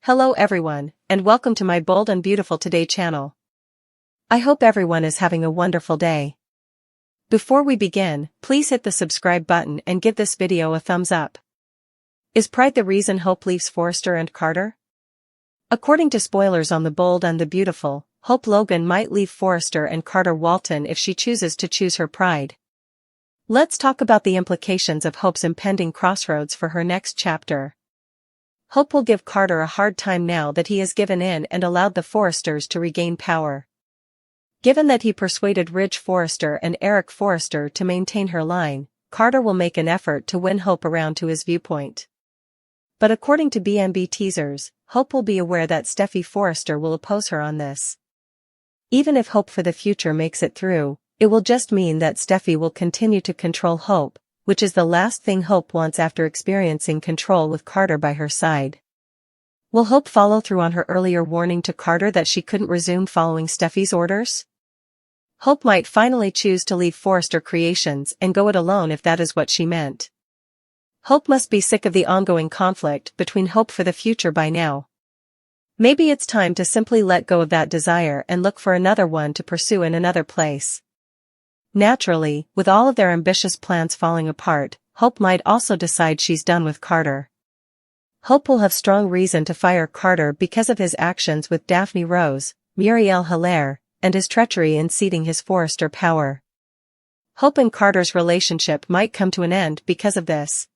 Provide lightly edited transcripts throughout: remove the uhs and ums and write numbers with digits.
Hello everyone, and welcome to my Bold and Beautiful Today channel. I hope everyone is having a wonderful day. Before we begin, please hit the subscribe button and give this video a thumbs up. Is pride the reason Hope leaves Forrester and Carter? According to spoilers on The Bold and the Beautiful, Hope Logan might leave Forrester and Carter Walton if she chooses to choose her pride. Let's talk about the implications of Hope's impending crossroads for her next chapter. Hope will give Carter a hard time now that he has given in and allowed the Forresters to regain power. Given that he persuaded Ridge Forrester and Erick Forrester to maintain her line, Carter will make an effort to win Hope around to his viewpoint. But according to BNB teasers, Hope will be aware that Steffy Forrester will oppose her on this. Even if Hope for the future makes it through, it will just mean that Steffy will continue to control Hope, which is the last thing Hope wants after experiencing control with Carter by her side. Will Hope follow through on her earlier warning to Carter that she couldn't resume following Steffy's orders? Hope might finally choose to leave Forrester Creations and go it alone if that is what she meant. Hope must be sick of the ongoing conflict between Hope for the future by now. Maybe it's time to simply let go of that desire and look for another one to pursue in another place. Naturally, with all of their ambitious plans falling apart, Hope might also decide she's done with Carter. Hope will have strong reason to fire Carter because of his actions with Daphne Rose, Muriel Hilaire, and his treachery in ceding his Forrester power. Hope and Carter's relationship might come to an end because of this.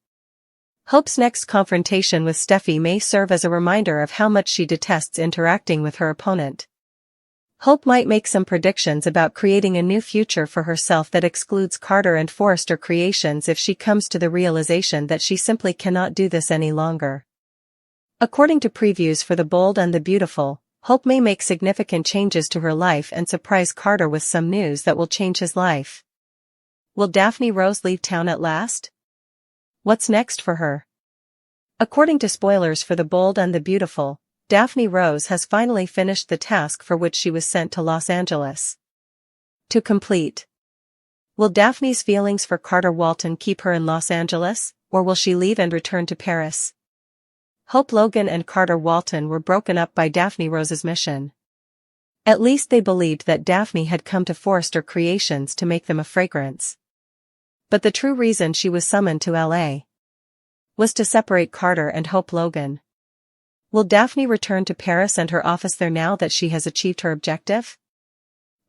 Hope's next confrontation with Steffy may serve as a reminder of how much she detests interacting with her opponent. Hope might make some predictions about creating a new future for herself that excludes Carter and Forrester Creations if she comes to the realization that she simply cannot do this any longer. According to previews for The Bold and the Beautiful, Hope may make significant changes to her life and surprise Carter with some news that will change his life. Will Daphne Rose leave town at last? What's next for her? According to spoilers for The Bold and the Beautiful, Daphne Rose has finally finished the task for which she was sent to Los Angeles to complete. Will Daphne's feelings for Carter Walton keep her in Los Angeles, or will she leave and return to Paris? Hope Logan and Carter Walton were broken up by Daphne Rose's mission. At least they believed that Daphne had come to Forrester Creations to make them a fragrance. But the true reason she was summoned to LA was to separate Carter and Hope Logan. Will Daphne return to Paris and her office there now that she has achieved her objective?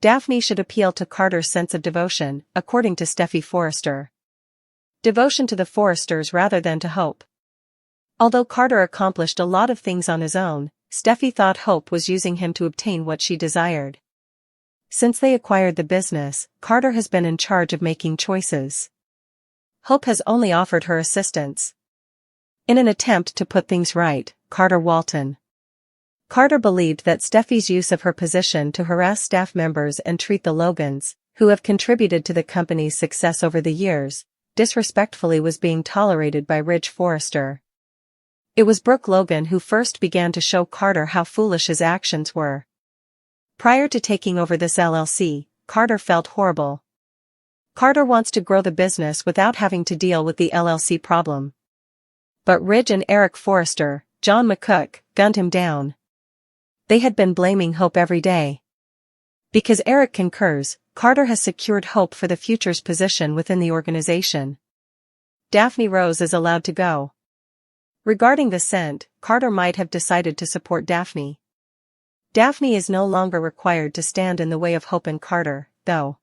Daphne should appeal to Carter's sense of devotion, according to Steffy Forrester. Devotion to the Forresters rather than to Hope. Although Carter accomplished a lot of things on his own, Steffy thought Hope was using him to obtain what she desired. Since they acquired the business, Carter has been in charge of making choices. Hope has only offered her assistance. In an attempt to put things right, Carter Walton. Carter believed that Steffy's use of her position to harass staff members and treat the Logans, who have contributed to the company's success over the years, disrespectfully was being tolerated by Ridge Forrester. It was Brooke Logan who first began to show Carter how foolish his actions were. Prior to taking over this LLC, Carter felt horrible. Carter wants to grow the business without having to deal with the LLC problem. But Ridge and Erick Forrester, John McCook, gunned him down. They had been blaming Hope every day. Because Erick concurs, Carter has secured Hope for the future's position within the organization. Daphne Rose is allowed to go. Regarding the scent, Carter might have decided to support Daphne. Daphne is no longer required to stand in the way of Hope and Carter, though.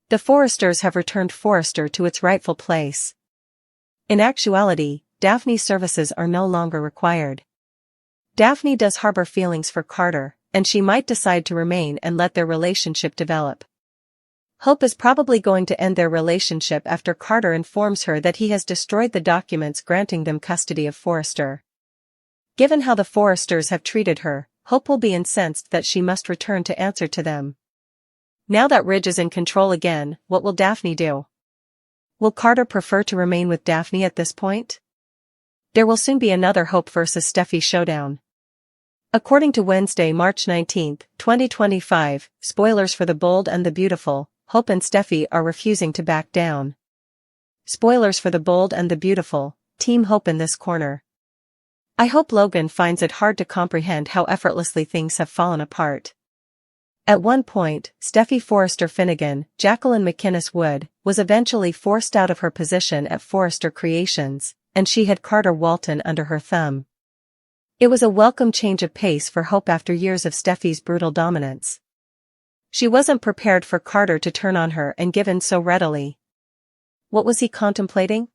The Forresters have returned Forrester to its rightful place. In actuality, Daphne's services are no longer required. Daphne does harbor feelings for Carter, and she might decide to remain and let their relationship develop. Hope is probably going to end their relationship after Carter informs her that he has destroyed the documents granting them custody of Forrester. Given how the Forresters have treated her, Hope will be incensed that she must return to answer to them. Now that Ridge is in control again, what will Daphne do? Will Carter prefer to remain with Daphne at this point? There will soon be another Hope vs. Steffy showdown. According to Wednesday, March 19, 2025, spoilers for The Bold and the Beautiful, Hope and Steffy are refusing to back down. Spoilers for The Bold and the Beautiful, Team Hope in this corner. I hope Logan finds it hard to comprehend how effortlessly things have fallen apart. At one point, Steffi Forrester Finnegan, Jacqueline McInnes Wood, was eventually forced out of her position at Forrester Creations, and she had Carter Walton under her thumb. It was a welcome change of pace for Hope after years of Steffi's brutal dominance. She wasn't prepared for Carter to turn on her and give in so readily. What was he contemplating?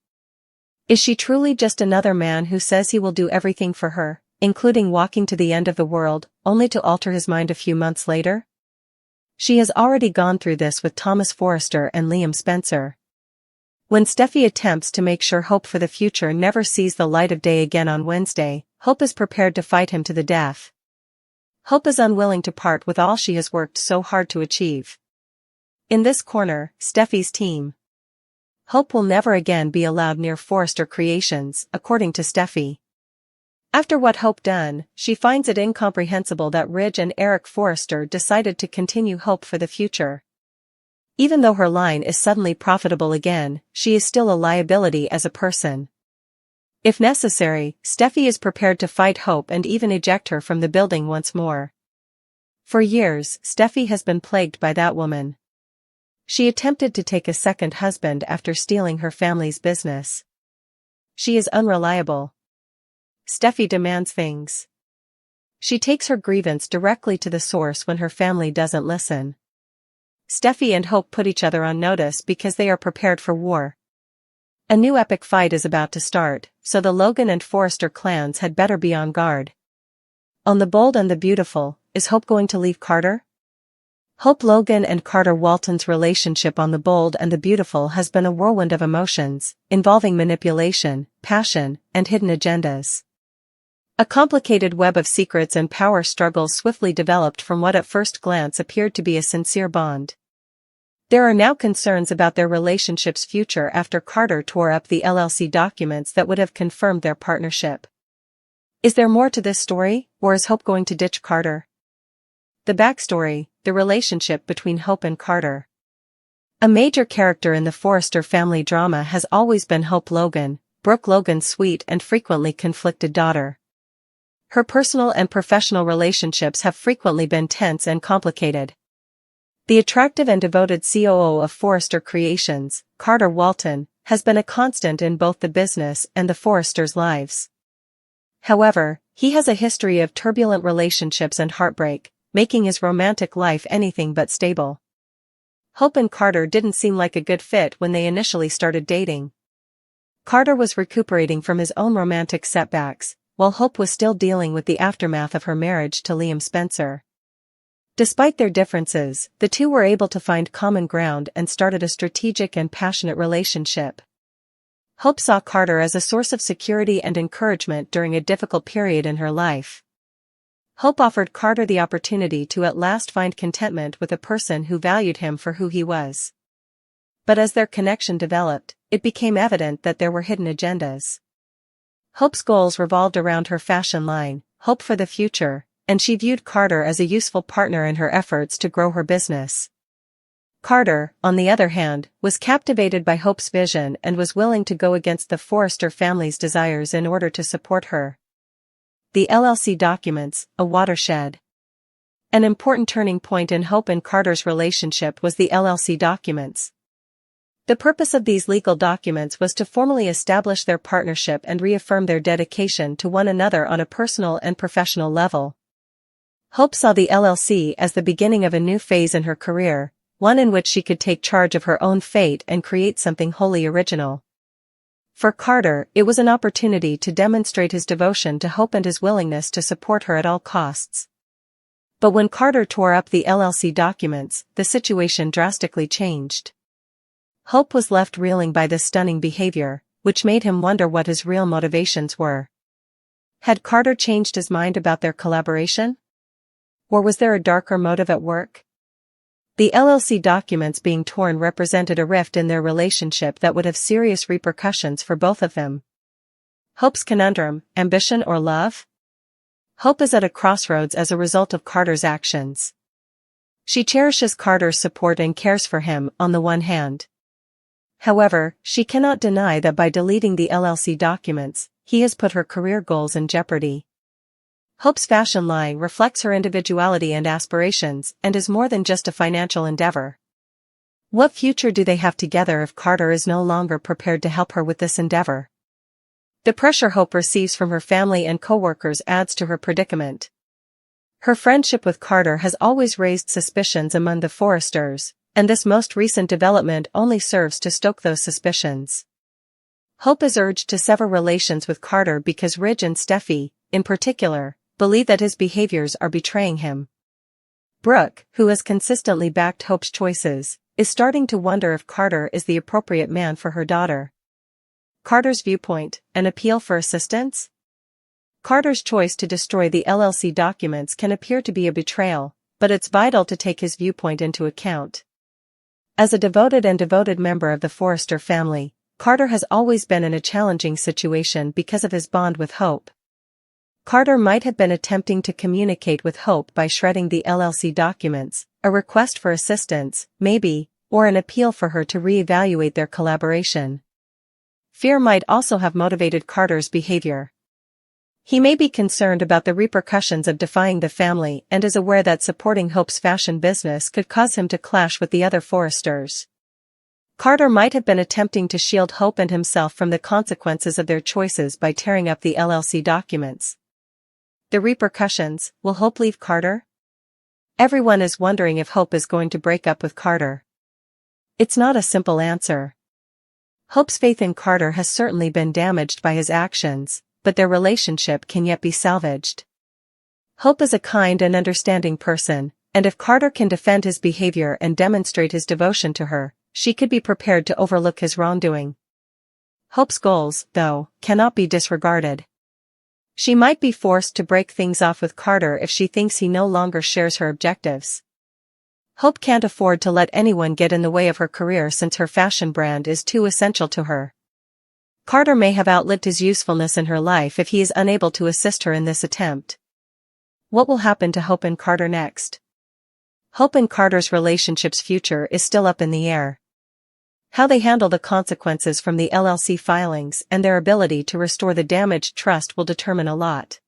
Is she truly just another man who says he will do everything for her, including walking to the end of the world, only to alter his mind a few months later? She has already gone through this with Thomas Forrester and Liam Spencer. When Steffi attempts to make sure Hope for the future never sees the light of day again on Wednesday, Hope is prepared to fight him to the death. Hope is unwilling to part with all she has worked so hard to achieve. In this corner, Steffi's team. Hope will never again be allowed near Forrester Creations, according to Steffi. After what Hope done, she finds it incomprehensible that Ridge and Erick Forrester decided to continue Hope for the future. Even though her line is suddenly profitable again, she is still a liability as a person. If necessary, Steffi is prepared to fight Hope and even eject her from the building once more. For years, Steffi has been plagued by that woman. She attempted to take a second husband after stealing her family's business. She is unreliable. Steffi demands things. She takes her grievance directly to the source when her family doesn't listen. Steffi and Hope put each other on notice because they are prepared for war. A new epic fight is about to start, so the Logan and Forrester clans had better be on guard. On The Bold and the Beautiful, is Hope going to leave Carter? Hope Logan and Carter Walton's relationship on The Bold and the Beautiful has been a whirlwind of emotions, involving manipulation, passion, and hidden agendas. A complicated web of secrets and power struggles swiftly developed from what at first glance appeared to be a sincere bond. There are now concerns about their relationship's future after Carter tore up the LLC documents that would have confirmed their partnership. Is there more to this story, or is Hope going to ditch Carter? The backstory, the relationship between Hope and Carter. A major character in the Forrester family drama has always been Hope Logan, Brooke Logan's sweet and frequently conflicted daughter. Her personal and professional relationships have frequently been tense and complicated. The attractive and devoted COO of Forrester Creations, Carter Walton, has been a constant in both the business and the Forresters' lives. However, he has a history of turbulent relationships and heartbreak, making his romantic life anything but stable. Hope and Carter didn't seem like a good fit when they initially started dating. Carter was recuperating from his own romantic setbacks, while Hope was still dealing with the aftermath of her marriage to Liam Spencer. Despite their differences, the two were able to find common ground and started a strategic and passionate relationship. Hope saw Carter as a source of security and encouragement during a difficult period in her life. Hope offered Carter the opportunity to at last find contentment with a person who valued him for who he was. But as their connection developed, it became evident that there were hidden agendas. Hope's goals revolved around her fashion line, Hope for the Future, and she viewed Carter as a useful partner in her efforts to grow her business. Carter, on the other hand, was captivated by Hope's vision and was willing to go against the Forrester family's desires in order to support her. The LLC documents, a watershed. An important turning point in Hope and Carter's relationship was the LLC documents. The purpose of these legal documents was to formally establish their partnership and reaffirm their dedication to one another on a personal and professional level. Hope saw the LLC as the beginning of a new phase in her career, one in which she could take charge of her own fate and create something wholly original. For Carter, it was an opportunity to demonstrate his devotion to Hope and his willingness to support her at all costs. But when Carter tore up the LLC documents, the situation drastically changed. Hope was left reeling by this stunning behavior, which made him wonder what his real motivations were. Had Carter changed his mind about their collaboration? Or was there a darker motive at work? The LLC documents being torn represented a rift in their relationship that would have serious repercussions for both of them. Hope's conundrum, ambition or love? Hope is at a crossroads as a result of Carter's actions. She cherishes Carter's support and cares for him, on the one hand. However, she cannot deny that by deleting the LLC documents, he has put her career goals in jeopardy. Hope's fashion line reflects her individuality and aspirations and is more than just a financial endeavor. What future do they have together if Carter is no longer prepared to help her with this endeavor? The pressure Hope receives from her family and co-workers adds to her predicament. Her friendship with Carter has always raised suspicions among the Forresters, and this most recent development only serves to stoke those suspicions. Hope is urged to sever relations with Carter because Ridge and Steffi, in particular, believe that his behaviors are betraying him. Brooke, who has consistently backed Hope's choices, is starting to wonder if Carter is the appropriate man for her daughter. Carter's viewpoint, an appeal for assistance? Carter's choice to destroy the LLC documents can appear to be a betrayal, but it's vital to take his viewpoint into account. As a devoted member of the Forrester family, Carter has always been in a challenging situation because of his bond with Hope. Carter might have been attempting to communicate with Hope by shredding the LLC documents, a request for assistance, maybe, or an appeal for her to re-evaluate their collaboration. Fear might also have motivated Carter's behavior. He may be concerned about the repercussions of defying the family and is aware that supporting Hope's fashion business could cause him to clash with the other Forresters. Carter might have been attempting to shield Hope and himself from the consequences of their choices by tearing up the LLC documents. The repercussions: will Hope leave Carter? Everyone is wondering if Hope is going to break up with Carter. It's not a simple answer. Hope's faith in Carter has certainly been damaged by his actions, but their relationship can yet be salvaged. Hope is a kind and understanding person, and if Carter can defend his behavior and demonstrate his devotion to her, she could be prepared to overlook his wrongdoing. Hope's goals, though, cannot be disregarded. She might be forced to break things off with Carter if she thinks he no longer shares her objectives. Hope can't afford to let anyone get in the way of her career since her fashion brand is too essential to her. Carter may have outlived his usefulness in her life if he is unable to assist her in this attempt. What will happen to Hope and Carter next? Hope and Carter's relationship's future is still up in the air. How they handle the consequences from the LLC filings and their ability to restore the damaged trust will determine a lot.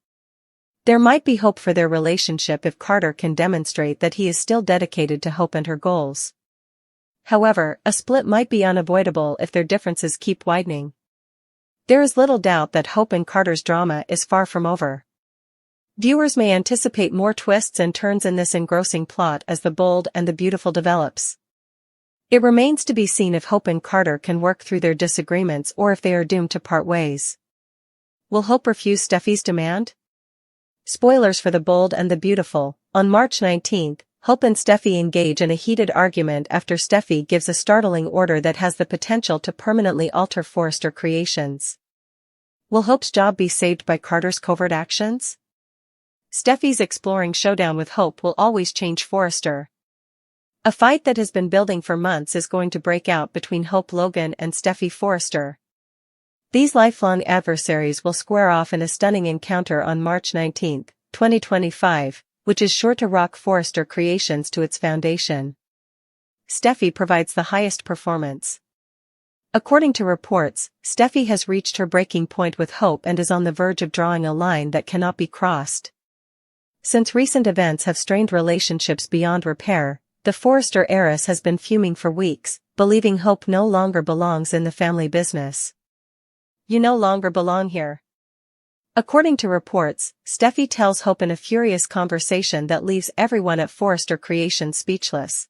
There might be hope for their relationship if Carter can demonstrate that he is still dedicated to Hope and her goals. However, a split might be unavoidable if their differences keep widening. There is little doubt that Hope and Carter's drama is far from over. Viewers may anticipate more twists and turns in this engrossing plot as The Bold and the Beautiful develops. It remains to be seen if Hope and Carter can work through their disagreements or if they are doomed to part ways. Will Hope refuse Steffi's demand? Spoilers for The Bold and the Beautiful. On March 19, Hope and Steffi engage in a heated argument after Steffi gives a startling order that has the potential to permanently alter Forrester creations. Will Hope's job be saved by Carter's covert actions? Steffi's exploring showdown with Hope will always change Forrester. A fight that has been building for months is going to break out between Hope Logan and Steffi Forrester. These lifelong adversaries will square off in a stunning encounter on March 19, 2025, which is sure to rock Forrester Creations to its foundation. Steffi provides the highest performance. According to reports, Steffi has reached her breaking point with Hope and is on the verge of drawing a line that cannot be crossed. Since recent events have strained relationships beyond repair, the Forrester heiress has been fuming for weeks, believing Hope no longer belongs in the family business. "You no longer belong here." According to reports, Steffi tells Hope in a furious conversation that leaves everyone at Forrester Creations speechless.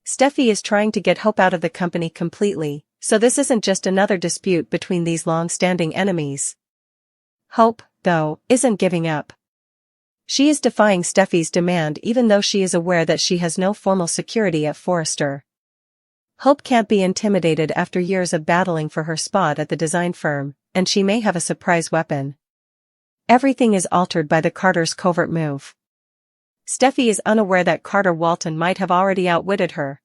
Steffi is trying to get Hope out of the company completely, so this isn't just another dispute between these long-standing enemies. Hope, though, isn't giving up. She is defying Steffi's demand even though she is aware that she has no formal security at Forrester. Hope can't be intimidated after years of battling for her spot at the design firm, and she may have a surprise weapon. Everything is altered by the Carter's covert move. Steffi is unaware that Carter Walton might have already outwitted her.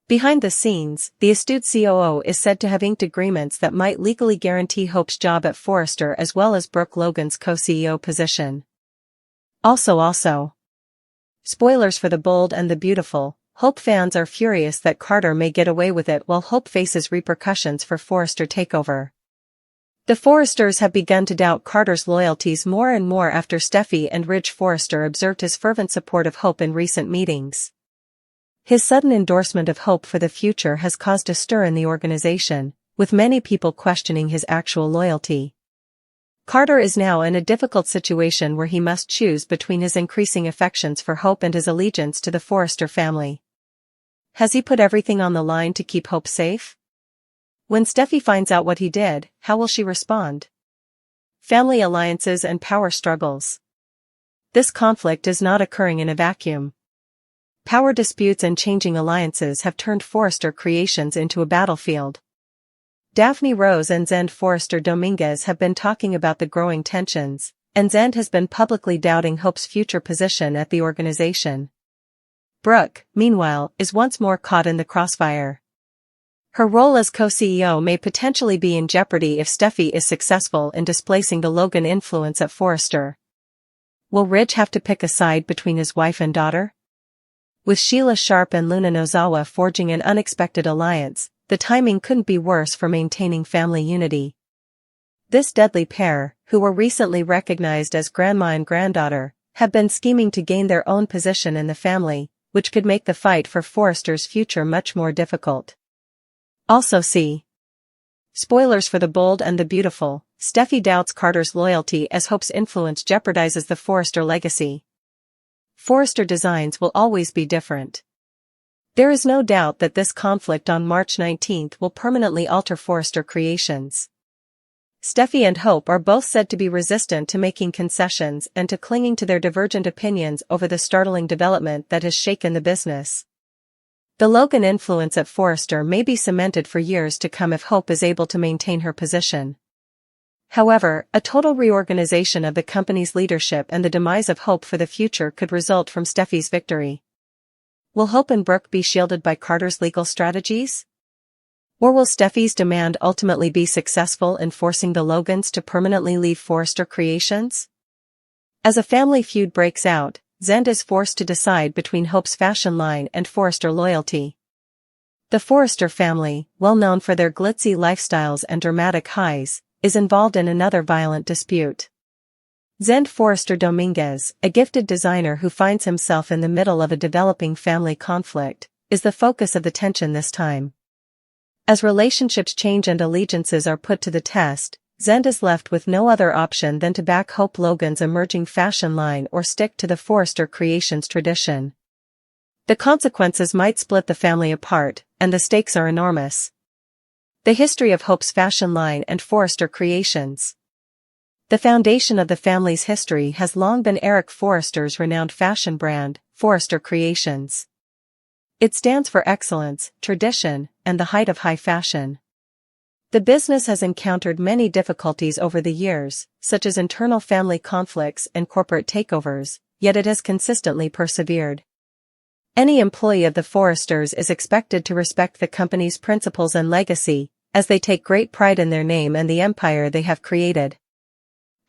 Behind the scenes, the astute COO is said to have inked agreements that might legally guarantee Hope's job at Forrester as well as Brooke Logan's co-CEO position. Also, spoilers for The Bold and the Beautiful. Hope fans are furious that Carter may get away with it while Hope faces repercussions for Forrester takeover. The Forresters have begun to doubt Carter's loyalties more and more after Steffi and Ridge Forrester observed his fervent support of Hope in recent meetings. His sudden endorsement of Hope for the future has caused a stir in the organization, with many people questioning his actual loyalty. Carter is now in a difficult situation where he must choose between his increasing affections for Hope and his allegiance to the Forrester family. Has he put everything on the line to keep Hope safe? When Steffi finds out what he did, how will she respond? Family alliances and power struggles. This conflict is not occurring in a vacuum. Power disputes and changing alliances have turned Forrester Creations into a battlefield. Daphne Rose and Zend Forrester Dominguez have been talking about the growing tensions, and Zend has been publicly doubting Hope's future position at the organization. Brooke, meanwhile, is once more caught in the crossfire. Her role as co-CEO may potentially be in jeopardy if Steffi is successful in displacing the Logan influence at Forrester. Will Ridge have to pick a side between his wife and daughter? With Sheila Sharp and Luna Nozawa forging an unexpected alliance, the timing couldn't be worse for maintaining family unity. This deadly pair, who were recently recognized as grandma and granddaughter, have been scheming to gain their own position in the family, which could make the fight for Forrester's future much more difficult. Also see. Spoilers for The Bold and the Beautiful. Steffi doubts Carter's loyalty as Hope's influence jeopardizes the Forrester legacy. Forrester designs will always be different. There is no doubt that this conflict on March 19 will permanently alter Forrester Creations. Steffi and Hope are both said to be resistant to making concessions and to clinging to their divergent opinions over the startling development that has shaken the business. The Logan influence at Forrester may be cemented for years to come if Hope is able to maintain her position. However, a total reorganization of the company's leadership and the demise of Hope for the future could result from Steffi's victory. Will Hope and Brooke be shielded by Carter's legal strategies? Or will Steffi's demand ultimately be successful in forcing the Logans to permanently leave Forrester Creations? As a family feud breaks out, Zend is forced to decide between Hope's fashion line and Forrester loyalty. The Forrester family, well known for their glitzy lifestyles and dramatic highs, is involved in another violent dispute. Zend Forrester Dominguez, a gifted designer who finds himself in the middle of a developing family conflict, is the focus of the tension this time. As relationships change and allegiances are put to the test, Zend is left with no other option than to back Hope Logan's emerging fashion line or stick to the Forrester Creations tradition. The consequences might split the family apart, and the stakes are enormous. The history of Hope's fashion line and Forrester Creations. The foundation of the family's history has long been Erick Forrester's renowned fashion brand, Forrester Creations. It stands for excellence, tradition, and the height of high fashion. The business has encountered many difficulties over the years, such as internal family conflicts and corporate takeovers, yet it has consistently persevered. Any employee of the Forresters is expected to respect the company's principles and legacy, as they take great pride in their name and the empire they have created.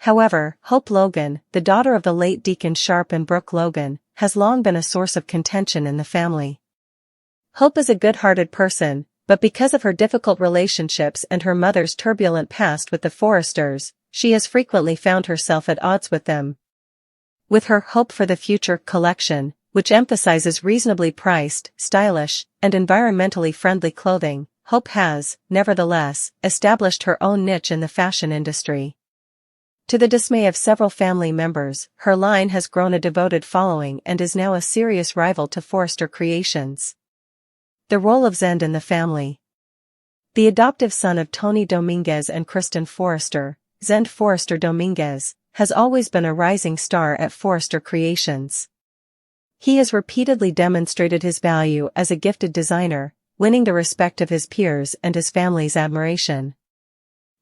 However, Hope Logan, the daughter of the late Deacon Sharp and Brooke Logan, has long been a source of contention in the family. Hope is a good-hearted person, but because of her difficult relationships and her mother's turbulent past with the Forresters, she has frequently found herself at odds with them. With her Hope for the Future collection, which emphasizes reasonably priced, stylish, and environmentally friendly clothing, Hope has, nevertheless, established her own niche in the fashion industry. To the dismay of several family members, her line has grown a devoted following and is now a serious rival to Forrester Creations. The role of Zend in the family. The adoptive son of Tony Dominguez and Kristen Forrester, Zend Forrester Dominguez, has always been a rising star at Forrester Creations. He has repeatedly demonstrated his value as a gifted designer, winning the respect of his peers and his family's admiration.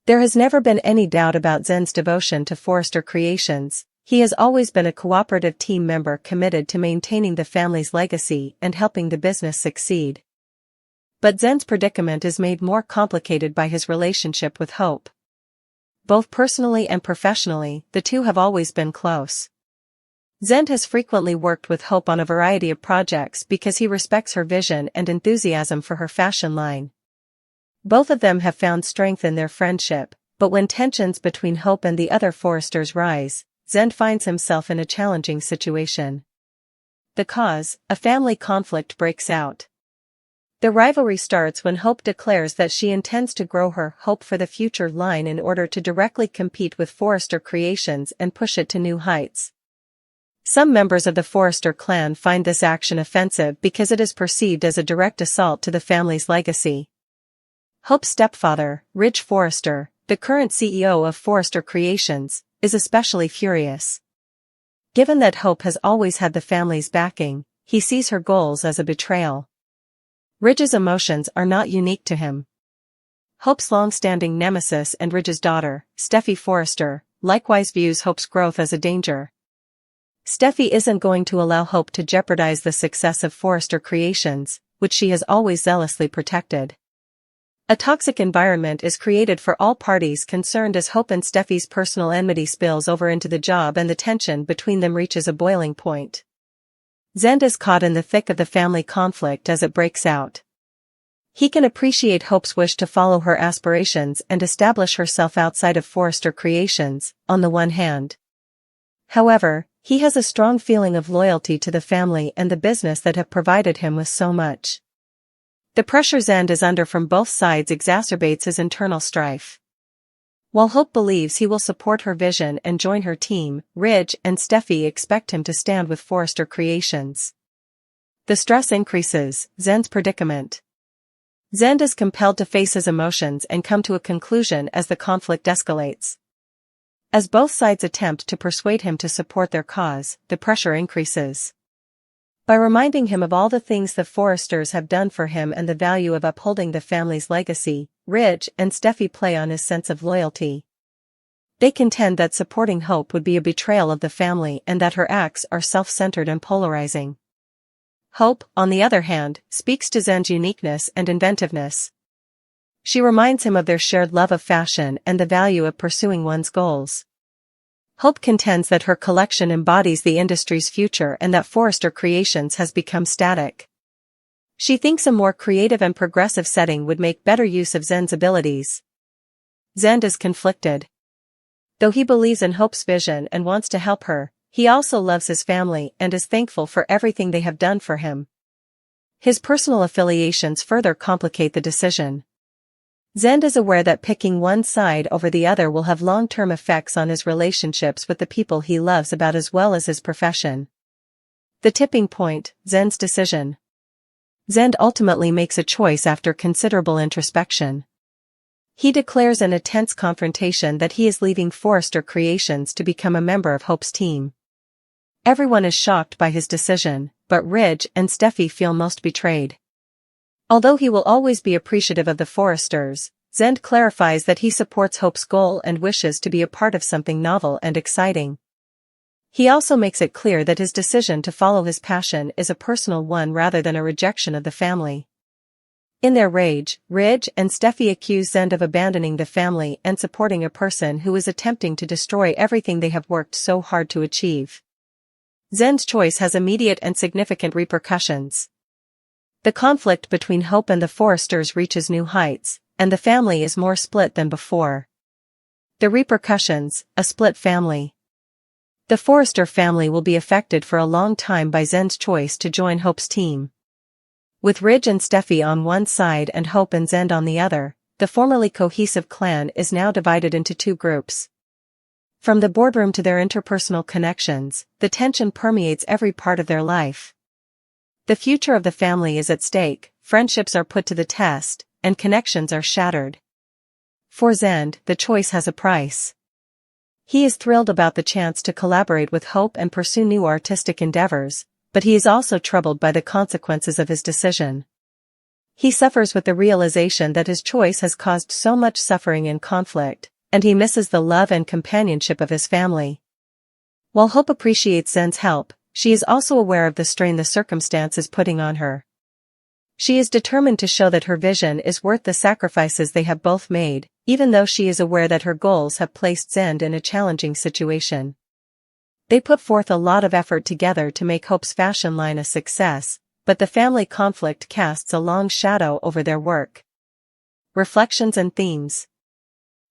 There has never been any doubt about Zend's devotion to Forrester Creations. He has always been a cooperative team member committed to maintaining the family's legacy and helping the business succeed. But Zend's predicament is made more complicated by his relationship with Hope. Both personally and professionally, the two have always been close. Zend has frequently worked with Hope on a variety of projects because he respects her vision and enthusiasm for her fashion line. Both of them have found strength in their friendship, But when tensions between Hope and the other Forresters rise, Zend finds himself in a challenging situation. The cause: a family conflict breaks out. The rivalry starts when Hope declares that she intends to grow her Hope for the Future line in order to directly compete with Forrester Creations and push it to new heights. Some members of the Forrester clan find this action offensive because it is perceived as a direct assault to the family's legacy. Hope's stepfather, Ridge Forrester, the current CEO of Forrester Creations, is especially furious. Given that Hope has always had the family's backing, he sees her goals as a betrayal. Ridge's emotions are not unique to him. Hope's long-standing nemesis and Ridge's daughter, Steffi Forrester, likewise views Hope's growth as a danger. Steffi isn't going to allow Hope to jeopardize the success of Forrester Creations, which she has always zealously protected. A toxic environment is created for all parties concerned as Hope and Steffi's personal enmity spills over into the job and the tension between them reaches a boiling point. Zend is caught in the thick of the family conflict as it breaks out. He can appreciate Hope's wish to follow her aspirations and establish herself outside of Forrester Creations, on the one hand. However, he has a strong feeling of loyalty to the family and the business that have provided him with so much. The pressure Zend is under from both sides exacerbates his internal strife. While Hope believes he will support her vision and join her team, Ridge and Steffi expect him to stand with Forrester Creations. The stress increases Zend's predicament. Zend is compelled to face his emotions and come to a conclusion as the conflict escalates. As both sides attempt to persuade him to support their cause, the pressure increases. By reminding him of all the things the Forresters have done for him and the value of upholding the family's legacy, Ridge and Steffi play on his sense of loyalty. They contend that supporting Hope would be a betrayal of the family and that her acts are self-centered and polarizing. Hope, on the other hand, speaks to Zend's uniqueness and inventiveness. She reminds him of their shared love of fashion and the value of pursuing one's goals. Hope contends that her collection embodies the industry's future and that Forrester Creations has become static. She thinks a more creative and progressive setting would make better use of Zend's abilities. Zend is conflicted. Though he believes in Hope's vision and wants to help her, he also loves his family and is thankful for everything they have done for him. His personal affiliations further complicate the decision. Zend is aware that picking one side over the other will have long-term effects on his relationships with the people he loves about as well as his profession. The tipping point: Zend's decision. Zend ultimately makes a choice after considerable introspection. He declares in a tense confrontation that he is leaving Forrester Creations to become a member of Hope's team. Everyone is shocked by his decision, but Ridge and Steffi feel most betrayed. Although he will always be appreciative of the Forresters, Zend clarifies that he supports Hope's goal and wishes to be a part of something novel and exciting. He also makes it clear that his decision to follow his passion is a personal one rather than a rejection of the family. In their rage, Ridge and Steffi accuse Zend of abandoning the family and supporting a person who is attempting to destroy everything they have worked so hard to achieve. Zend's choice has immediate and significant repercussions. The conflict between Hope and the Forresters reaches new heights, and the family is more split than before. The repercussions: a split family. The Forrester family will be affected for a long time by Zend's choice to join Hope's team. With Ridge and Steffi on one side and Hope and Zend on the other, the formerly cohesive clan is now divided into two groups. From the boardroom to their interpersonal connections, the tension permeates every part of their life. The future of the family is at stake, friendships are put to the test, and connections are shattered. For Zend, the choice has a price. He is thrilled about the chance to collaborate with Hope and pursue new artistic endeavors, but he is also troubled by the consequences of his decision. He suffers with the realization that his choice has caused so much suffering and conflict, and he misses the love and companionship of his family. While Hope appreciates Zend's help, she is also aware of the strain the circumstance is putting on her. She is determined to show that her vision is worth the sacrifices they have both made, even though she is aware that her goals have placed Zend in a challenging situation. They put forth a lot of effort together to make Hope's fashion line a success, but the family conflict casts a long shadow over their work. Reflections and themes.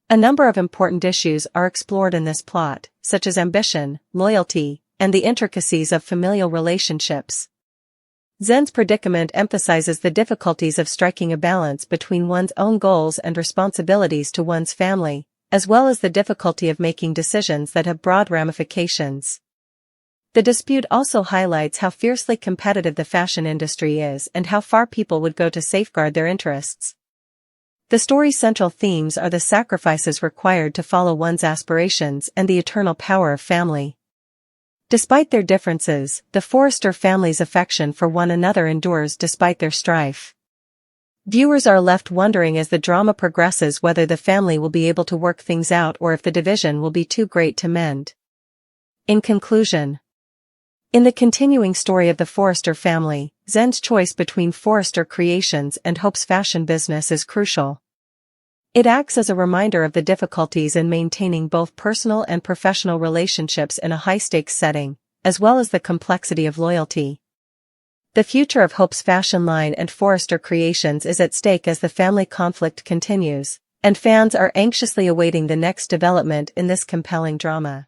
A number of important issues are explored in this plot, such as ambition, loyalty, and the intricacies of familial relationships. Zen's predicament emphasizes the difficulties of striking a balance between one's own goals and responsibilities to one's family, as well as the difficulty of making decisions that have broad ramifications. The dispute also highlights how fiercely competitive the fashion industry is and how far people would go to safeguard their interests. The story's central themes are the sacrifices required to follow one's aspirations and the eternal power of family. Despite their differences, the Forrester family's affection for one another endures despite their strife. Viewers are left wondering as the drama progresses whether the family will be able to work things out or if the division will be too great to mend. In conclusion, in the continuing story of the Forrester family, Zen's choice between Forrester Creations and Hope's fashion business is crucial. It acts as a reminder of the difficulties in maintaining both personal and professional relationships in a high-stakes setting, as well as the complexity of loyalty. The future of Hope's fashion line and Forrester Creations is at stake as the family conflict continues, and fans are anxiously awaiting the next development in this compelling drama.